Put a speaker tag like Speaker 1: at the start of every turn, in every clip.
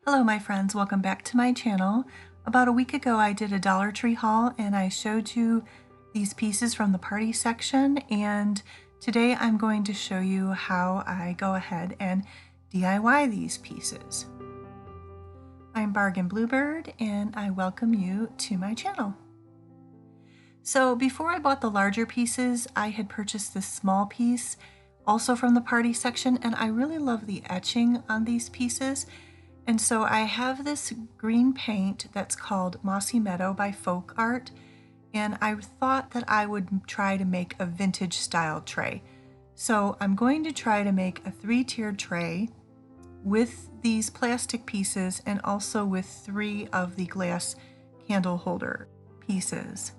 Speaker 1: Hello my friends, welcome back to my channel. About a week ago I did a Dollar Tree haul and I showed you these pieces from the party section, and today I'm going to show you how I go ahead and DIY these pieces. I'm Bargain Bluebird and I welcome you to my channel. So before I bought the larger pieces, I had purchased this small piece also from the party section, and I really love the etching on these pieces. And so I have this green paint that's called Mossy Meadow by Folk Art, and I thought that I would try to make a vintage style tray. So I'm going to try to make a 3-tiered tray with these plastic pieces and also with 3 of the glass candle holder pieces.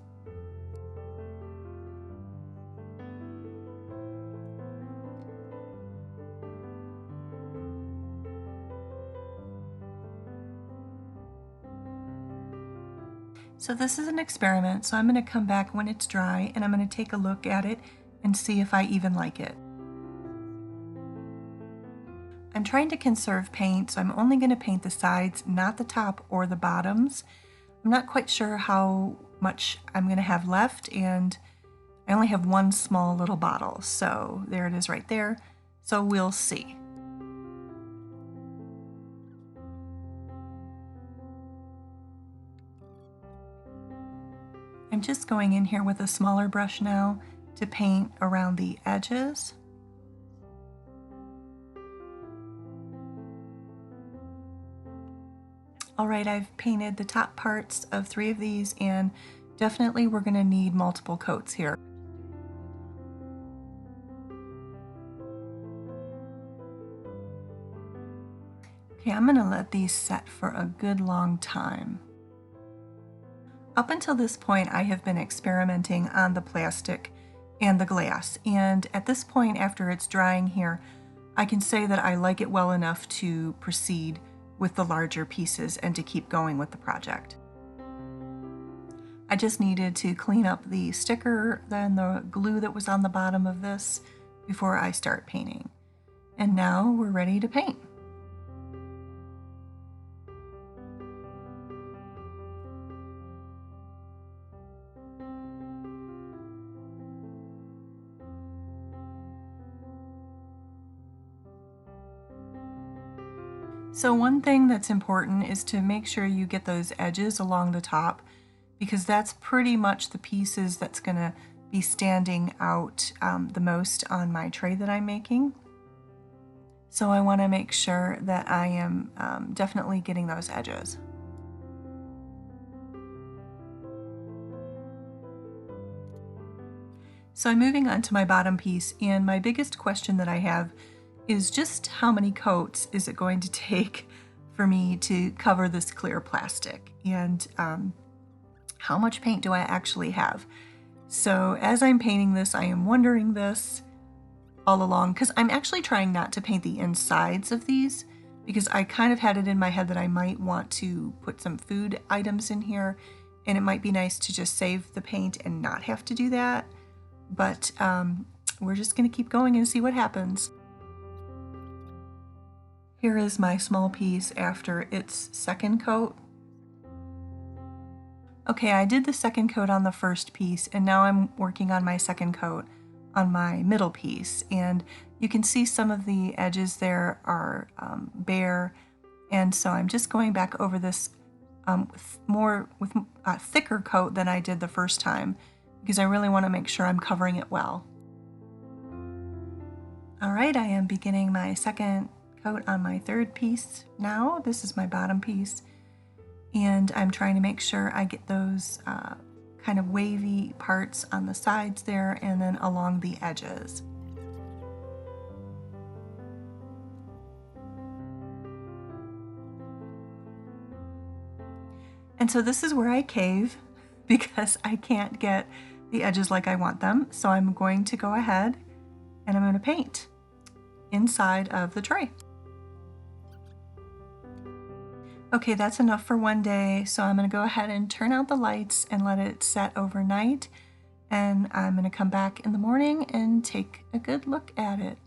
Speaker 1: So this is an experiment, so I'm going to come back when it's dry and I'm going to take a look at it and see if I even like it. I'm trying to conserve paint, so I'm only going to paint the sides, not the top or the bottoms. I'm not quite sure how much I'm going to have left, and I only have one small little bottle, so there it is right there. So we'll see. I'm just going in here with a smaller brush now to paint around the edges. All right, I've painted the top parts of 3 of these, and definitely we're going to need multiple coats here. Okay, I'm going to let these set for a good long time. Up until this point, I have been experimenting on the plastic and the glass, and at this point, after it's drying here, I can say that I like it well enough to proceed with the larger pieces and to keep going with the project. I just needed to clean up the sticker and the glue that was on the bottom of this before I start painting. And now we're ready to paint. So one thing that's important is to make sure you get those edges along the top, because that's pretty much the pieces that's going to be standing out the most on my tray that I'm making. So I want to make sure that I am definitely getting those edges. So I'm moving on to my bottom piece, and my biggest question that I have is just how many coats is it going to take for me to cover this clear plastic, and how much paint do I actually have? So as I'm painting this, I am wondering this all along, because I'm actually trying not to paint the insides of these, because I kind of had it in my head that I might want to put some food items in here, and it might be nice to just save the paint and not have to do that. But we're just going to keep going and see what happens. Here is my small piece after its second coat. Okay, I did the second coat on the first piece, and now I'm working on my second coat on my middle piece. And you can see some of the edges there are bare, and so I'm just going back over this with a thicker coat than I did the first time, because I really want to make sure I'm covering it well. All right, I am beginning my second coat on my third piece now. This is my bottom piece, and I'm trying to make sure I get those kind of wavy parts on the sides there and then along the edges. And so this is where I cave because I can't get the edges like I want them. So I'm going to go ahead and I'm going to paint inside of the tray. Okay, that's enough for one day, so I'm going to go ahead and turn out the lights and let it set overnight, and I'm going to come back in the morning and take a good look at it.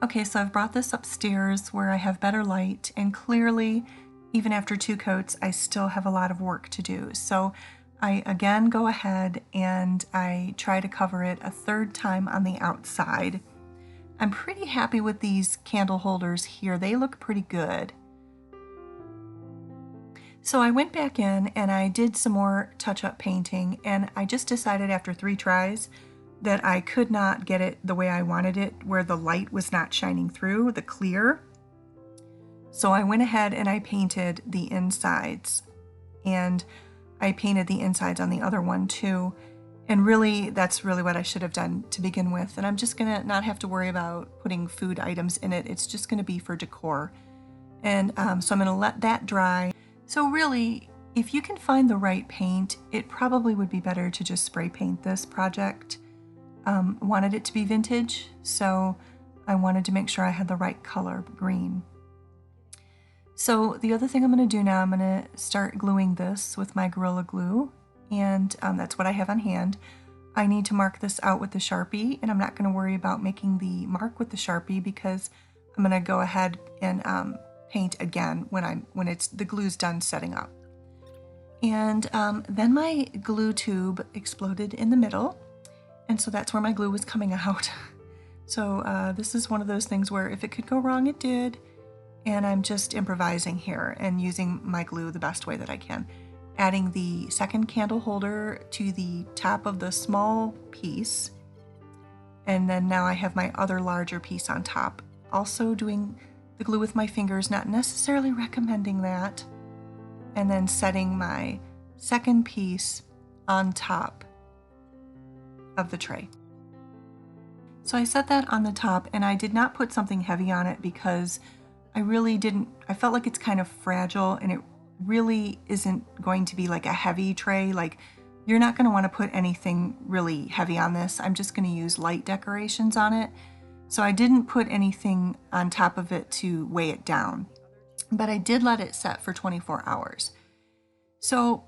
Speaker 1: Okay, so I've brought this upstairs where I have better light, and clearly, even after 2 coats, I still have a lot of work to do. So I again go ahead and I try to cover it a 3rd time on the outside. I'm pretty happy with these candle holders here. They look pretty good. So I went back in and I did some more touch-up painting, and I just decided after 3 tries that I could not get it the way I wanted it, where the light was not shining through, the clear. So I went ahead and I painted the insides, and I painted the insides on the other one too. And really, that's really what I should have done to begin with. And I'm just gonna not have to worry about putting food items in it. It's just gonna be for decor. And so I'm gonna let that dry. So really, if you can find the right paint, it probably would be better to just spray paint this project. Wanted it to be vintage, so I wanted to make sure I had the right color green. So the other thing I'm going to do now, I'm going to start gluing this with my Gorilla Glue, and that's what I have on hand. I need to mark this out with the Sharpie, and I'm not going to worry about making the mark with the Sharpie because I'm going to go ahead and paint again when it's the glue's done setting up. And then my glue tube exploded in the middle. And so that's where my glue was coming out. So this is one of those things where if it could go wrong, it did. And I'm just improvising here and using my glue the best way that I can. Adding the 2nd candle holder to the top of the small piece. And then now I have my other larger piece on top. Also doing the glue with my fingers, not necessarily recommending that. And then setting my 2nd piece on top of the tray. So I set that on the top, and I did not put something heavy on it because I felt like it's kind of fragile, and it really isn't going to be like a heavy tray. Like, you're not going to want to put anything really heavy on this. I'm just going to use light decorations on it. So I didn't put anything on top of it to weigh it down, but I did let it set for 24 hours. So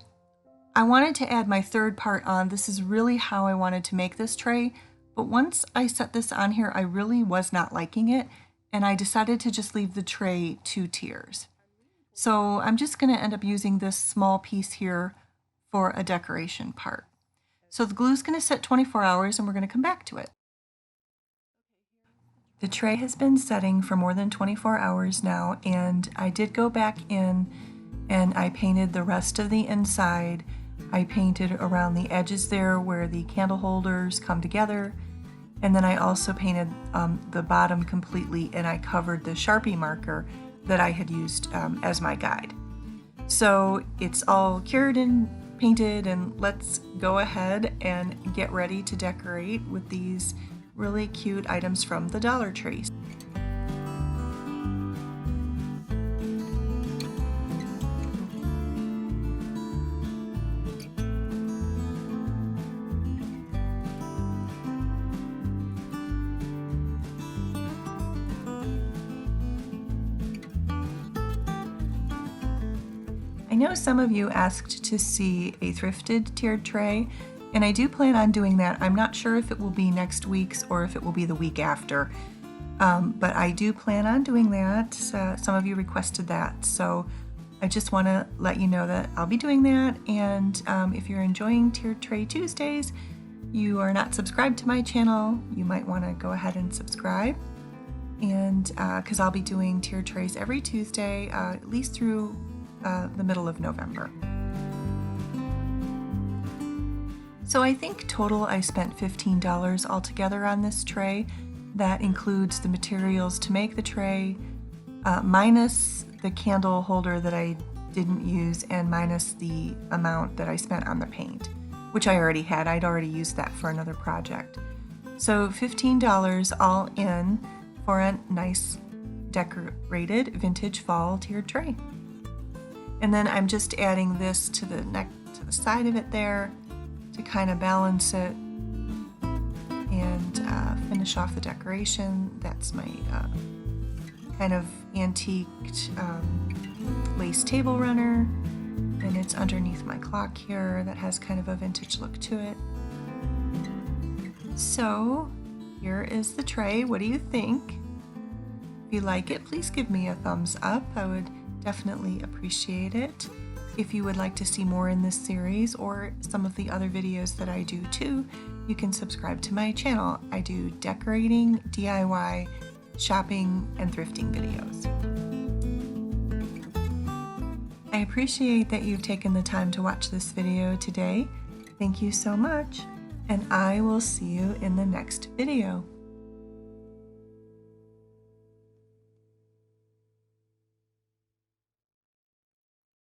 Speaker 1: I wanted to add my 3rd part on. This is really how I wanted to make this tray, but once I set this on here, I really was not liking it, and I decided to just leave the tray 2 tiers. So I'm just going to end up using this small piece here for a decoration part. So the glue's going to set 24 hours, and we're going to come back to it. The tray has been setting for more than 24 hours now, and I did go back in and I painted the rest of the inside. I painted around the edges there where the candle holders come together, and then I also painted the bottom completely, and I covered the Sharpie marker that I had used as my guide. So it's all cured and painted, and let's go ahead and get ready to decorate with these really cute items from the Dollar Tree. I know some of you asked to see a thrifted tiered tray, and I do plan on doing that. I'm not sure if it will be next week's or if it will be the week after, but I do plan on doing that. Some of you requested that, so I just want to let you know that I'll be doing that. And if you're enjoying Tiered Tray Tuesdays, you are not subscribed to my channel, you might want to go ahead and subscribe. And because I'll be doing tiered trays every Tuesday, at least through the middle of November. So I think total I spent $15 altogether on this tray. That includes the materials to make the tray, minus the candle holder that I didn't use, and minus the amount that I spent on the paint, which I already had. I'd already used that for another project. So $15 all in for a nice decorated vintage fall tiered tray. And then I'm just adding this to the side of it there to kind of balance it and finish off the decoration. That's my kind of antiqued lace table runner, and it's underneath my clock here that has kind of a vintage look to it. So here is the tray. What do you think? If you like it, please give me a thumbs up. I would definitely appreciate it. If you would like to see more in this series or some of the other videos that I do too, you can subscribe to my channel. I do decorating, DIY, shopping, and thrifting videos. I appreciate that you've taken the time to watch this video today. Thank you so much, and I will see you in the next video.